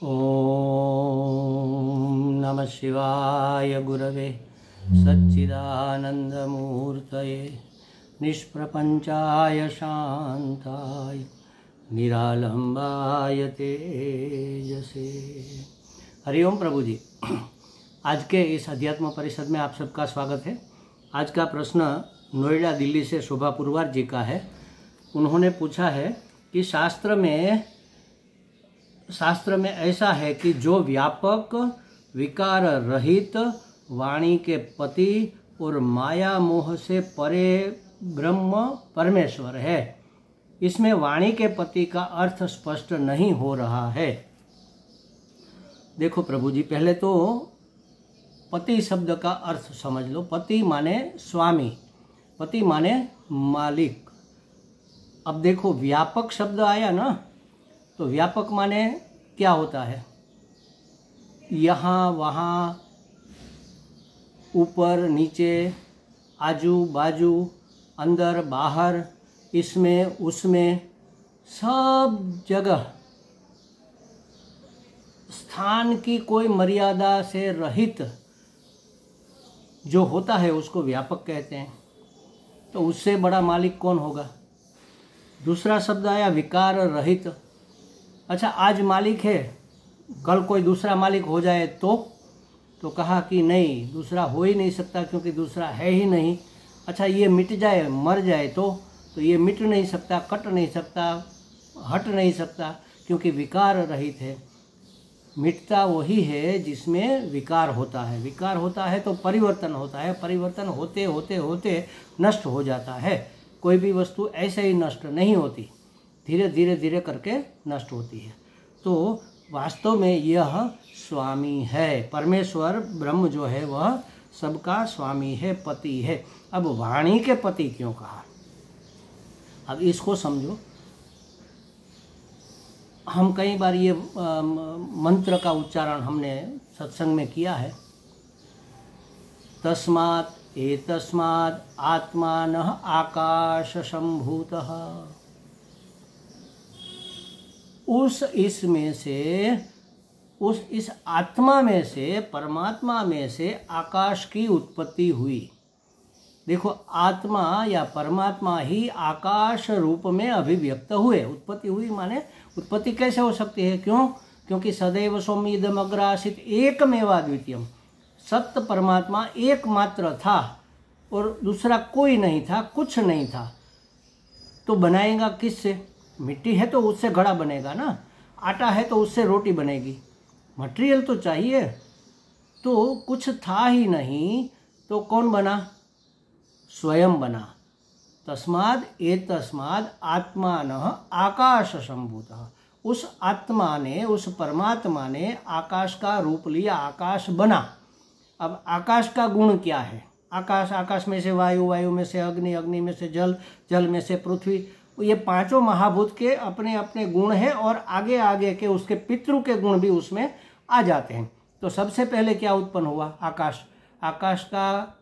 ओम नमः शिवाय गुरवे सच्चिदानंदमूर्तये निष्प्रपंचाय शांताय निरालंबाय तेजसे। हरिओम प्रभु जी। आज के इस अध्यात्म परिषद में आप सबका स्वागत है। आज का प्रश्न नोएडा दिल्ली से शोभा पुरवार जी का है। उन्होंने पूछा है कि शास्त्र में ऐसा है कि जो व्यापक विकार रहित वाणी के पति और माया मोह से परे ब्रह्म परमेश्वर है। इसमें वाणी के पति का अर्थ स्पष्ट नहीं हो रहा है। देखो प्रभु जी, पहले तो पति शब्द का अर्थ समझ लो। पति माने स्वामी, पति माने मालिक। अब देखो व्यापक शब्द आया ना, तो व्यापक माने क्या होता है? यहाँ वहाँ, ऊपर नीचे, आजू बाजू, अंदर बाहर, इसमें उसमें, सब जगह स्थान की कोई मर्यादा से रहित जो होता है उसको व्यापक कहते हैं। तो उससे बड़ा मालिक कौन होगा? दूसरा शब्द आया विकार रहित। अच्छा, आज मालिक है, कल कोई दूसरा मालिक हो जाए तो कहा कि नहीं, दूसरा हो ही नहीं सकता क्योंकि दूसरा है ही नहीं। अच्छा, ये मिट जाए, मर जाए तो ये मिट नहीं सकता, कट नहीं सकता, हट नहीं सकता क्योंकि विकार रहित है। मिटता वही है जिसमें विकार होता है। विकार होता है तो परिवर्तन होता है, परिवर्तन होते होते होते नष्ट हो जाता है। कोई भी वस्तु ऐसे ही नष्ट नहीं होती, धीरे धीरे धीरे करके नष्ट होती है। तो वास्तव में यह स्वामी है। परमेश्वर ब्रह्म जो है वह सबका स्वामी है, पति है। अब वाणी के पति क्यों कहा? अब इसको समझो। हम कई बार ये मंत्र का उच्चारण हमने सत्संग में किया है। तस्मात् एतस्माद् आत्मानः आकाश संभूतः। इस आत्मा में से, परमात्मा में से आकाश की उत्पत्ति हुई। देखो, आत्मा या परमात्मा ही आकाश रूप में अभिव्यक्त हुए। उत्पत्ति हुई माने उत्पत्ति कैसे हो सकती है? क्यों? क्योंकि सदैव सौम्यदम अग्रासित एकमेवा द्वितीयम। सत्य परमात्मा एकमात्र था और दूसरा कोई नहीं था, कुछ नहीं था। तो बनाएगा किससे? मिट्टी है तो उससे घड़ा बनेगा ना, आटा है तो उससे रोटी बनेगी। मटेरियल तो चाहिए। तो कुछ था ही नहीं तो कौन बना? स्वयं बना। तस्माद् एतस्माद् आत्मानः आकाश संभूतः। उस आत्मा ने, उस परमात्मा ने आकाश का रूप लिया, आकाश बना। अब आकाश का गुण क्या है? आकाश में से वायु, वायु में से अग्नि, अग्नि में से जल, जल में से पृथ्वी। ये पांचों महाभूत के अपने अपने गुण हैं और आगे आगे के उसके पितृ के गुण भी उसमें आ जाते हैं। तो सबसे पहले क्या उत्पन्न हुआ? आकाश। आकाश का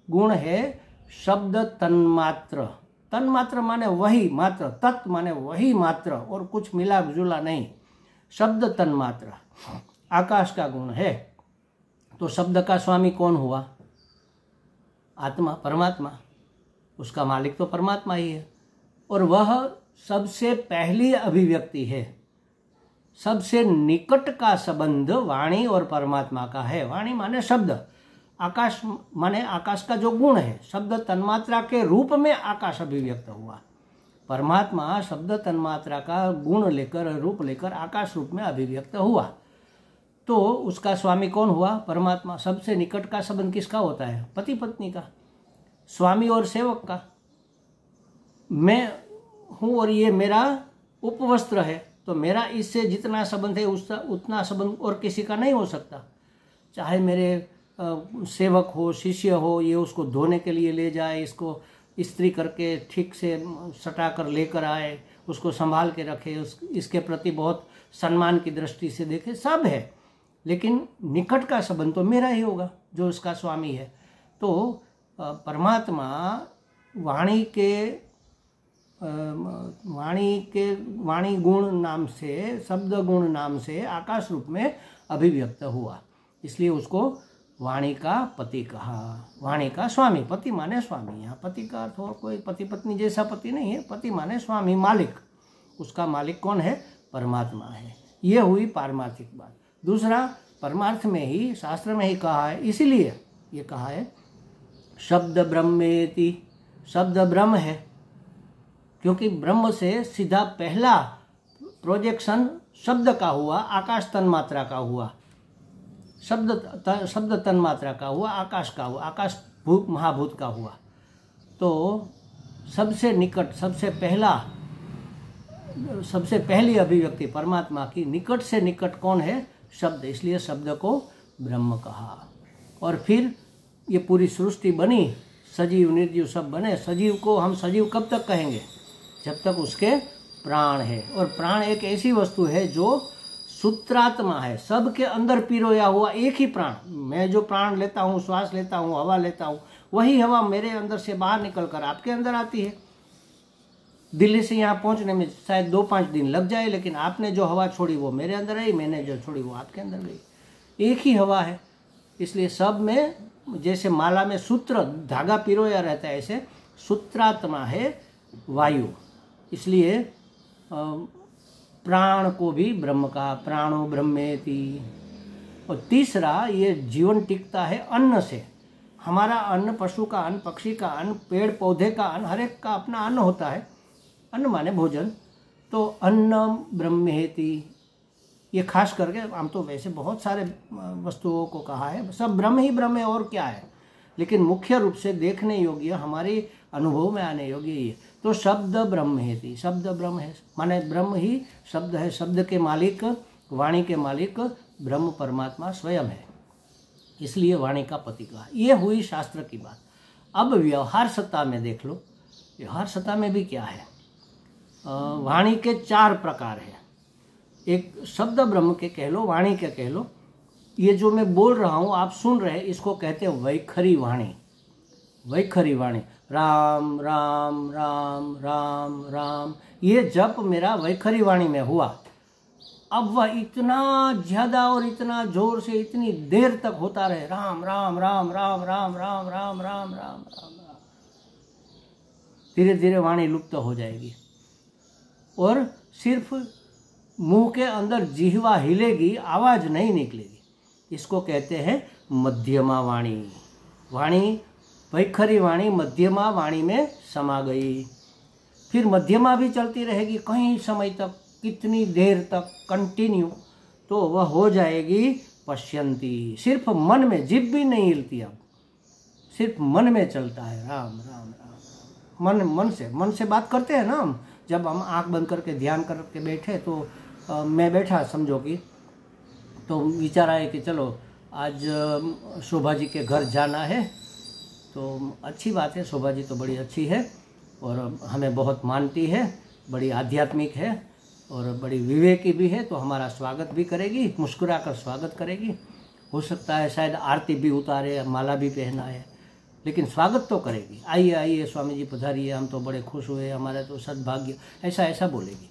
गुण है शब्द तन्मात्र। तन्मात्र माने वही मात्र, तत् माने वही मात्र और कुछ मिला जुला नहीं। शब्द तन्मात्र आकाश का गुण है। तो शब्द का स्वामी कौन हुआ? आत्मा, परमात्मा। उसका मालिक तो परमात्मा ही है और वह सबसे पहली अभिव्यक्ति है। सबसे निकट का संबंध वाणी और परमात्मा का है। वाणी माने शब्द, आकाश माने आकाश का जो गुण है। शब्द तन्मात्रा के रूप में आकाश अभिव्यक्त हुआ। परमात्मा शब्द तन्मात्रा का गुण लेकर, रूप लेकर आकाश रूप में अभिव्यक्त हुआ। तो उसका स्वामी कौन हुआ? परमात्मा। सबसे निकट का संबंध किसका होता है? पति पत्नी का, स्वामी और सेवक का। मैं हूँ और ये मेरा उपवस्त्र है, तो मेरा इससे जितना संबंध है उसका उतना संबंध और किसी का नहीं हो सकता। चाहे मेरे सेवक हो, शिष्य हो, ये उसको धोने के लिए ले जाए, इसको इस्त्री करके ठीक से सटा कर लेकर आए, उसको संभाल के रखे, इसके प्रति बहुत सम्मान की दृष्टि से देखे, सब है। लेकिन निकट का संबंध तो मेरा ही होगा जो उसका स्वामी है। तो परमात्मा वाणी के वाणी गुण नाम से, शब्द गुण नाम से आकाश रूप में अभिव्यक्त हुआ, इसलिए उसको वाणी का पति कहा, वाणी का स्वामी। पति माने स्वामी, यहाँ पति का अर्थ और कोई पति पत्नी जैसा पति नहीं है, पति माने स्वामी, मालिक। उसका मालिक कौन है? परमात्मा है। ये हुई पारमार्थिक बात। दूसरा, परमार्थ में ही, शास्त्र में ही कहा है, इसीलिए ये कहा है शब्द ब्रह्मेति, शब्द ब्रह्म है, क्योंकि ब्रह्म से सीधा पहला प्रोजेक्शन शब्द का हुआ, आकाश तन्मात्रा का हुआ, शब्द तन्मात्रा का हुआ, आकाश का हुआ, आकाश भूत महाभूत का हुआ। तो सबसे निकट, सबसे पहली अभिव्यक्ति परमात्मा की निकट से निकट कौन है? शब्द, इसलिए शब्द को ब्रह्म कहा। और फिर ये पूरी सृष्टि बनी, सजीव निर्जीव सब बने। सजीव को हम सजीव कब तक कहेंगे? जब तक उसके प्राण है, और प्राण एक ऐसी वस्तु है जो सूत्रात्मा है, सबके अंदर पिरोया हुआ एक ही प्राण। मैं जो प्राण लेता हूँ, श्वास लेता हूँ, हवा लेता हूँ, वही हवा मेरे अंदर से बाहर निकल कर आपके अंदर आती है। दिल्ली से यहाँ पहुँचने में शायद 2-5 दिन लग जाए, लेकिन आपने जो हवा छोड़ी वो मेरे अंदर आई, मैंने जो छोड़ी वो आपके अंदर गई। एक ही हवा है, इसलिए सब में जैसे माला में सूत्र धागा पिरोया रहता है, ऐसे सूत्रात्मा है वायु। इसलिए प्राण को भी ब्रह्म कहा, प्राणो ब्रह्मेति। और तीसरा, ये जीवन टिकता है अन्न से। हमारा अन्न, पशु का अन्न, पक्षी का अन्न, पेड़ पौधे का अन्न, हर एक का अपना अन्न होता है। अन्न माने भोजन। तो अन्न ब्रह्मेति, ये खास करके, हम तो वैसे बहुत सारे वस्तुओं को कहा है, सब ब्रह्म ही ब्रह्म है, और क्या है, लेकिन मुख्य रूप से देखने योग्य, हमारे अनुभव में आने योग्य ये। तो शब्द ब्रह्म है, शब्द ब्रह्म है, माने ब्रह्म ही शब्द है। शब्द के मालिक, वाणी के मालिक ब्रह्म परमात्मा स्वयं है, इसलिए वाणी का पति कहा। ये हुई शास्त्र की बात। अब व्यवहार सत्ता में देख लो, व्यवहार सत्ता में भी क्या है। वाणी के 4 प्रकार हैं। एक शब्द ब्रह्म के कह लो, वाणी के कह लो। ये जो मैं बोल रहा हूँ, आप सुन रहे हैं, इसको कहते हैं वैखरी वाणी। वैखरी वाणी, राम राम राम राम राम, ये जप मेरा वैखरी वाणी में हुआ। अब वह इतना ज्यादा और इतना जोर से इतनी देर तक होता रहे, राम राम राम राम राम राम राम राम राम राम राम, धीरे धीरे वाणी लुप्त हो जाएगी और सिर्फ मुंह के अंदर जिह्वा हिलेगी, आवाज नहीं निकलेगी। इसको कहते हैं मध्यमा वाणी। वाणी, वैखरी वाणी मध्यमा वाणी में समा गई। फिर मध्यमा भी चलती रहेगी कहीं समय तक, कितनी देर तक कंटिन्यू, तो वह हो जाएगी पश्यंती। सिर्फ मन में, जिभ भी नहीं हिलती, अब सिर्फ मन में चलता है राम राम राम। मन से बात करते हैं ना हम। जब हम आंख बंद करके ध्यान करके बैठे, तो मैं बैठा समझो कि, तो विचार आए कि चलो आज शोभा जी के घर जाना है। तो अच्छी बात है, शोभा जी तो बड़ी अच्छी है और हमें बहुत मानती है, बड़ी आध्यात्मिक है और बड़ी विवेकी भी है, तो हमारा स्वागत भी करेगी, मुस्कुरा कर स्वागत करेगी। हो सकता है शायद आरती भी उतारे, माला भी पहना है, लेकिन स्वागत तो करेगी। आइए आइए स्वामी जी पधारिए, हम तो बड़े खुश हुए, हमारे तो सद्भाग्य, ऐसा बोलेगी।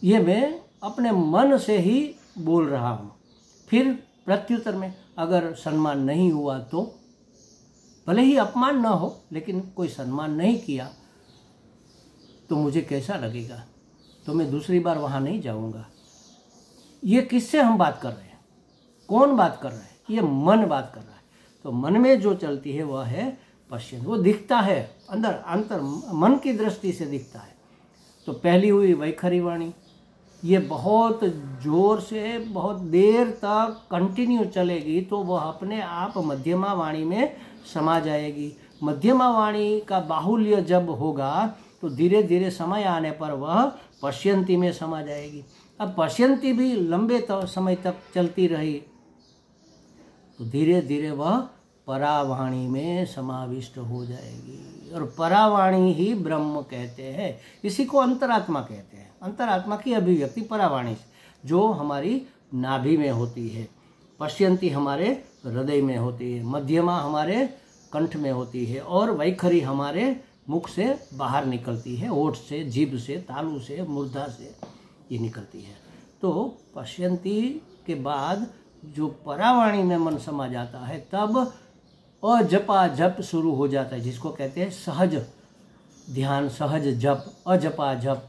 ये मैं अपने मन से ही बोल रहा हूँ। फिर प्रत्युत्तर में अगर सम्मान नहीं हुआ, तो भले ही अपमान ना हो, लेकिन कोई सम्मान नहीं किया तो मुझे कैसा लगेगा, तो मैं दूसरी बार वहाँ नहीं जाऊँगा। ये किससे हम बात कर रहे हैं, कौन बात कर रहा है? ये मन बात कर रहा है। तो मन में जो चलती है वह है पश्चिम, वो दिखता है अंतर मन की दृष्टि से दिखता है। तो पहली हुई वैखरी वाणी, ये बहुत जोर से बहुत देर तक कंटिन्यू चलेगी, तो वह अपने आप मध्यमा वाणी में समा जाएगी। मध्यमा वाणी का बाहुल्य जब होगा, तो धीरे धीरे समय आने पर वह पश्यंती में समा जाएगी। अब पश्यंती भी लंबे समय तक चलती रही, तो धीरे धीरे वह परावाणी में समाविष्ट हो जाएगी। और परावाणी ही ब्रह्म कहते हैं, इसी को अंतरात्मा कहते हैं। अंतरात्मा की अभिव्यक्ति परावाणी, जो हमारी नाभि में होती है। पश्यंती हमारे हृदय में होती है, मध्यमा हमारे कंठ में होती है, और वैखरी हमारे मुख से बाहर निकलती है, ओठ से, जीभ से, तालू से, मूर्धा से ये निकलती है। तो पश्यन्ति के बाद जो परावाणी में मन समा जाता है तब अजपा जप शुरू हो जाता है, जिसको कहते हैं सहज ध्यान, सहज जप, अजपा जप।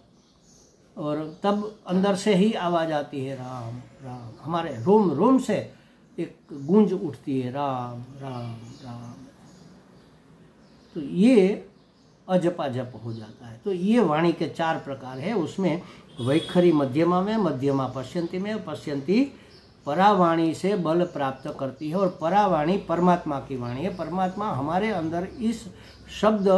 और तब अंदर से ही आवाज़ आती है राम राम, हमारे रोम रोम से एक गूंज उठती है राम राम राम। तो ये अजपा जप हो जाता है। तो ये वाणी के 4 प्रकार है। उसमें वैखरी मध्यमा में, मध्यमा पश्यन्ति में, पश्यन्ति परावाणी से बल प्राप्त करती है। और परावाणी परमात्मा की वाणी है। परमात्मा हमारे अंदर इस शब्द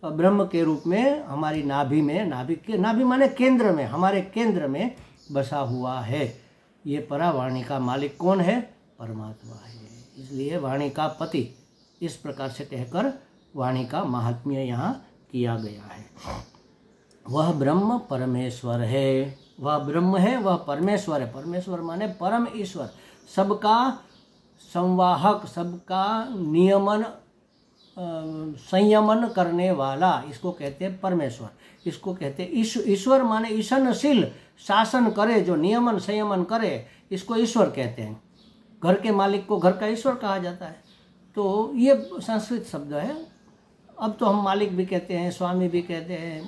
ब्रह्म के रूप में हमारी नाभि में, नाभि माने केंद्र में, हमारे केंद्र में बसा हुआ है। ये परावाणी का मालिक कौन है? परमात्मा है। इसलिए वाणी का पति, इस प्रकार से कहकर वाणी का महात्म्य यहाँ किया गया है। वह ब्रह्म परमेश्वर है, वह ब्रह्म है, वह परमेश्वर है। परमेश्वर माने परम ईश्वर, सबका संवाहक, सबका नियमन संयमन करने वाला, इसको कहते हैं परमेश्वर। इसको कहते हैं ईश्वर माने ईशनशील, शासन करे, जो नियमन संयमन करे, इसको ईश्वर कहते हैं। घर के मालिक को घर का ईश्वर कहा जाता है। तो ये संस्कृत शब्द है। अब तो हम मालिक भी कहते हैं, स्वामी भी कहते हैं,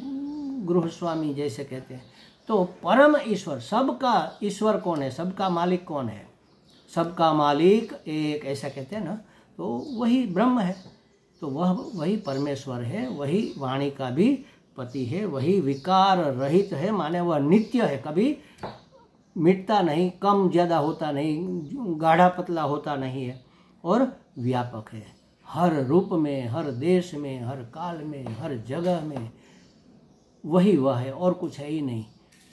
गृह स्वामी जैसे कहते हैं। तो परम ईश्वर, सबका ईश्वर कौन है, सबका मालिक कौन है? सबका मालिक एक, ऐसा कहते हैं ना। तो वही ब्रह्म है। तो वही परमेश्वर है, वही वाणी का भी पति है, वही विकार रहित है, माने वह नित्य है, कभी मिटता नहीं, कम ज़्यादा होता नहीं, गाढ़ा पतला होता नहीं है, और व्यापक है। हर रूप में, हर देश में, हर काल में, हर जगह में वही वह है, और कुछ है ही नहीं।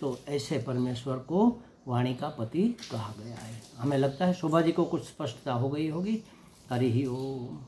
तो ऐसे परमेश्वर को वाणी का पति कहा गया है। हमें लगता है शोभा जी को कुछ स्पष्टता हो गई होगी। हरि ही ओम।